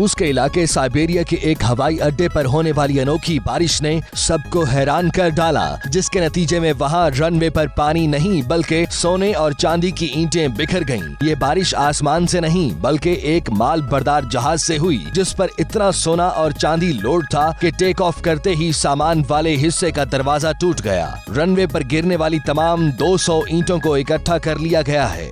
रूस के इलाके साइबेरिया के एक हवाई अड्डे पर होने वाली अनोखी बारिश ने सबको हैरान कर डाला, जिसके नतीजे में वहां रनवे पर पानी नहीं बल्कि सोने और चांदी की ईंटें बिखर गईं। ये बारिश आसमान से नहीं बल्कि एक माल बरदार जहाज से हुई, जिस पर इतना सोना और चांदी लोड था कि टेक ऑफ करते ही सामान वाले हिस्से का दरवाजा टूट गया। रनवे पर गिरने वाली तमाम 200 ईंटों को इकट्ठा कर लिया गया है।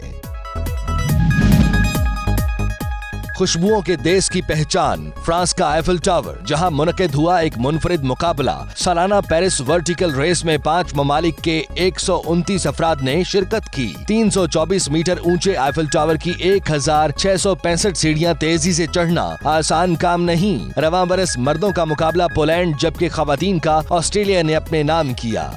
खुशबुओं के देश की पहचान फ्रांस का आईफल टावर, जहां मुनक़िद हुआ एक मुनफरिद मुकाबला। सालाना पेरिस वर्टिकल रेस में 5 ममालिक के 129 अफराद ने शिरकत की। 324 मीटर ऊंचे आईफल टावर की 1665 सीढ़ियां तेजी से चढ़ना आसान काम नहीं। रवां बरस मर्दों का मुकाबला पोलैंड जबकि खवातीन का ऑस्ट्रेलिया ने अपने नाम किया।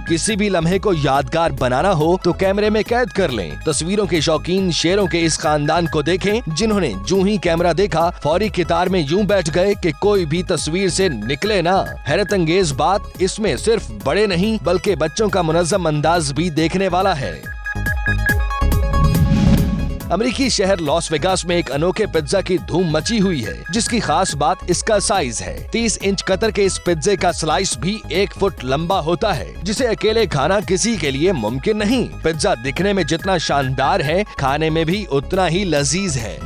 किसी भी लम्हे को यादगार बनाना हो तो कैमरे में कैद कर लें। तस्वीरों के शौकीन शेरों के इस खानदान को देखें, जिन्होंने जूं ही कैमरा देखा फौरी कितार में यूं बैठ गए कि कोई भी तस्वीर से निकले ना। हैरत अंगेज बात, इसमें सिर्फ बड़े नहीं बल्कि बच्चों का मुनज़्ज़म अंदाज भी देखने वाला है। अमेरिकी शहर लॉस वेगास में एक अनोखे पिज्जा की धूम मची हुई है, जिसकी खास बात इसका साइज है। 30 इंच कतर के इस पिज्जे का स्लाइस भी 1 फुट लंबा होता है, जिसे अकेले खाना किसी के लिए मुमकिन नहीं। पिज्जा दिखने में जितना शानदार है, खाने में भी उतना ही लजीज है।